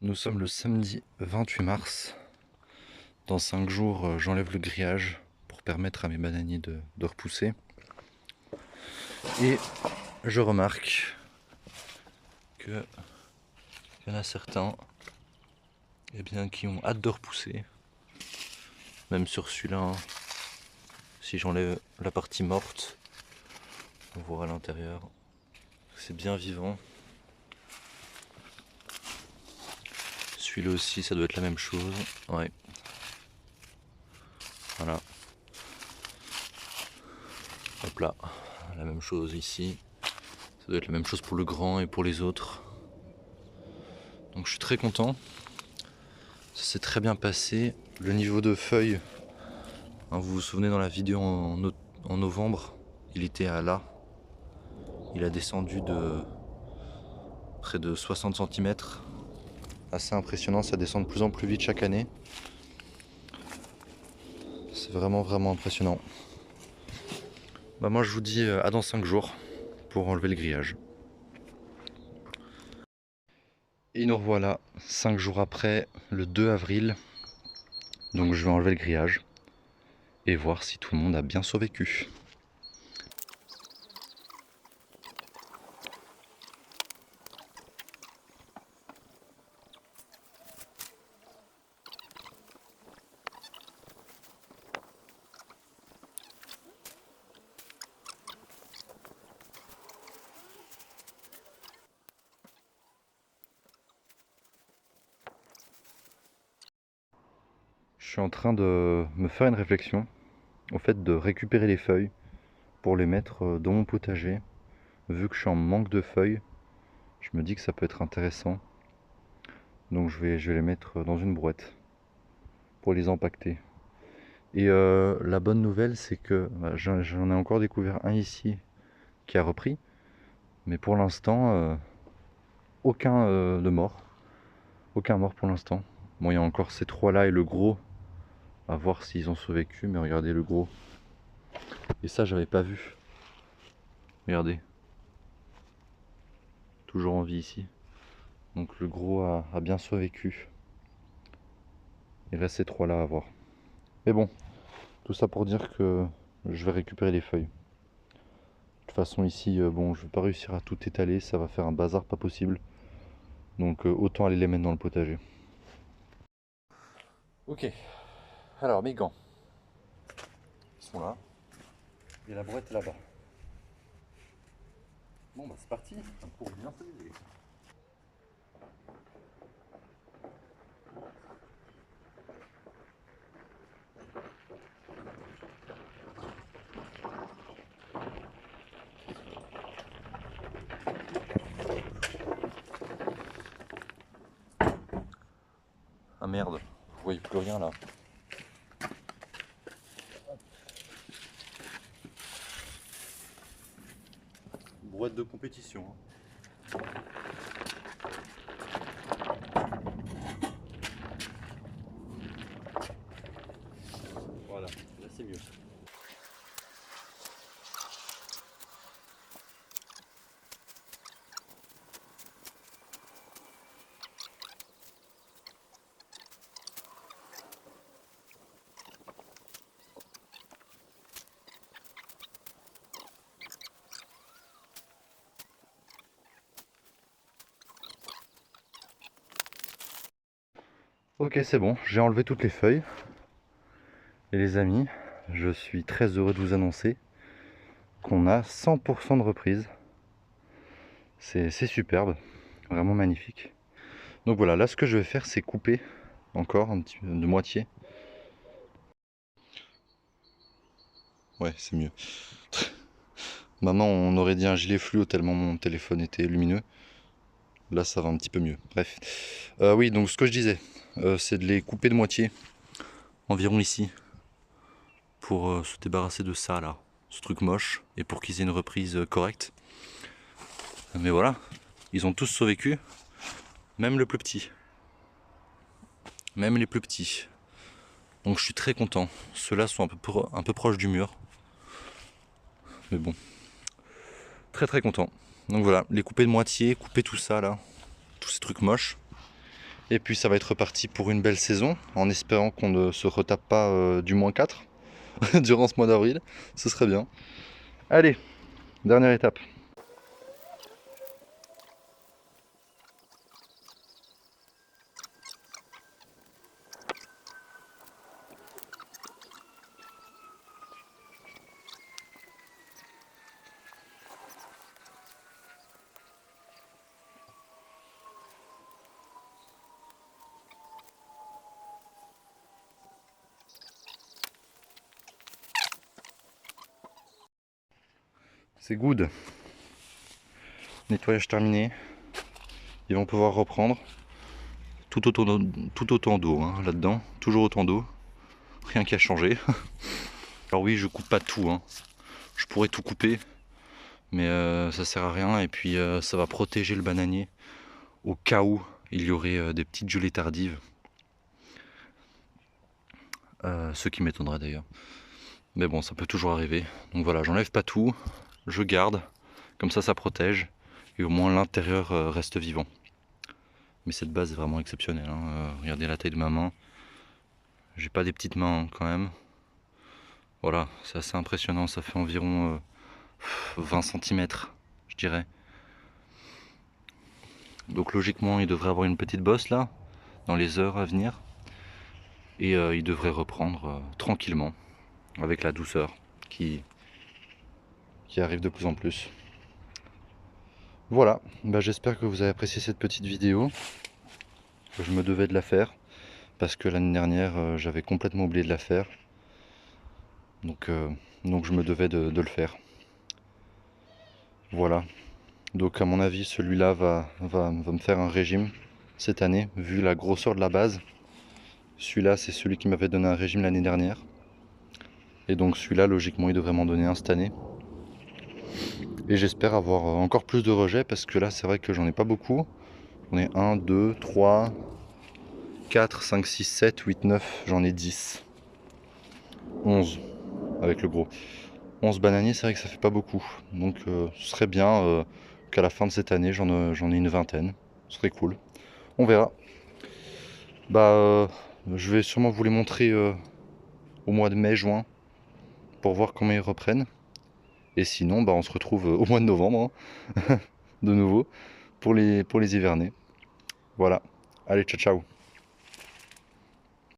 Nous sommes le samedi 28 mars. Dans 5 jours, j'enlève le grillage pour permettre à mes bananiers de repousser. Et je remarque qu'il y en a certains qui ont hâte de repousser. Même sur celui-là, hein. Si j'enlève la partie morte, on voit à l'intérieur. C'est bien vivant. Celui-là aussi, ça doit être la même chose. Ouais. Voilà. Hop là. La même chose ici. Ça doit être la même chose pour le grand et pour les autres. Donc je suis très content. Ça s'est très bien passé. Le niveau de feuilles, hein, vous vous souvenez dans la vidéo en novembre, il était à là. Il a descendu de près de 60 cm. Assez impressionnant, ça descend de plus en plus vite chaque année. C'est vraiment impressionnant. Bah moi je vous dis à dans 5 jours pour enlever le grillage. Et nous revoilà 5 jours après, le 2 avril. Donc je vais enlever le grillage et voir si tout le monde a bien survécu. Je suis en train de me faire une réflexion au fait de récupérer les feuilles pour les mettre dans mon potager. Vu que je suis en manque de feuilles, je me dis que ça peut être intéressant. Donc je vais les mettre dans une brouette pour les empaqueter. Et la bonne nouvelle, c'est que j'en ai encore découvert un ici qui a repris. Mais pour l'instant, aucun de mort. Aucun mort pour l'instant. Bon, il y a encore ces trois là et le gros. À voir s'ils ont survécu. Mais regardez le gros. Et ça, j'avais pas vu. Regardez. Toujours en vie ici. Donc le gros a bien survécu. Il reste ces trois là à voir. Mais bon, tout ça pour dire que je vais récupérer les feuilles. De toute façon ici, bon, je vais pas réussir à tout étaler, ça va faire un bazar pas possible. Donc autant aller les mettre dans le potager. Ok, alors mes gants, ils sont là. Et la brouette est là-bas. Bon bah c'est parti, pour bien s'amuser. Ah merde, vous voyez plus rien là. Brouette de compétition. Voilà, là c'est mieux. Ok, c'est bon, j'ai enlevé toutes les feuilles. Et les amis, je suis très heureux de vous annoncer qu'on a 100% de reprise. C'est superbe, vraiment magnifique. Donc voilà, là ce que je vais faire, c'est couper encore un petit peu de moitié. Ouais, c'est mieux. Maman, on aurait dit un gilet fluo tellement mon téléphone était lumineux. Là, ça va un petit peu mieux. Bref. Oui, donc ce que je disais, c'est de les couper de moitié, environ ici, pour se débarrasser de ça, là, ce truc moche, et pour qu'ils aient une reprise correcte. Mais voilà, ils ont tous survécu, même le plus petit. Même les plus petits. Donc je suis très content. Ceux-là sont un peu proches du mur. Mais bon, très content. Donc voilà, les couper de moitié, couper tout ça, là, tous ces trucs moches. Et puis ça va être reparti pour une belle saison, en espérant qu'on ne se retape pas du -4 durant ce mois d'avril. Ce serait bien. Allez, dernière étape. C'est good. Nettoyage terminé. Ils vont pouvoir reprendre. Tout autant d'eau hein, là-dedans. Toujours autant d'eau. Rien qui a changé. Alors oui, je coupe pas tout. Hein. Je pourrais tout couper. Mais ça sert à rien. Et puis ça va protéger le bananier. Au cas où il y aurait des petites gelées tardives. Ce qui m'étonnerait d'ailleurs. Mais bon, ça peut toujours arriver. Donc voilà, j'enlève pas tout. Je garde. Comme ça protège. Et au moins l'intérieur reste vivant. Mais cette base est vraiment exceptionnelle. Hein. Regardez la taille de ma main. J'ai pas des petites mains hein, quand même. Voilà, c'est assez impressionnant. Ça fait environ 20 cm, je dirais. Donc logiquement, il devrait avoir une petite bosse là, dans les heures à venir. Et il devrait reprendre tranquillement, avec la douceur qui arrive de plus en plus. Voilà, bah, j'espère que vous avez apprécié cette petite vidéo. Je me devais de la faire, parce que l'année dernière, j'avais complètement oublié de la faire. Donc je me devais de le faire. Voilà. Donc à mon avis, celui-là va me faire un régime cette année, vu la grosseur de la base. Celui-là, c'est celui qui m'avait donné un régime l'année dernière. Et donc celui-là, logiquement, il devrait m'en donner un cette année. Et j'espère avoir encore plus de rejets, parce que là, c'est vrai que j'en ai pas beaucoup. J'en ai 1, 2, 3, 4, 5, 6, 7, 8, 9, j'en ai 10. 11 avec le gros. 11 bananiers, c'est vrai que ça fait pas beaucoup. Donc ce serait bien qu'à la fin de cette année, j'en ai une vingtaine. Ce serait cool. On verra. Bah, je vais sûrement vous les montrer au mois de mai, juin, pour voir comment ils reprennent. Et sinon, bah, on se retrouve au mois de novembre, hein, de nouveau, pour les hivernés. Voilà. Allez, ciao, ciao.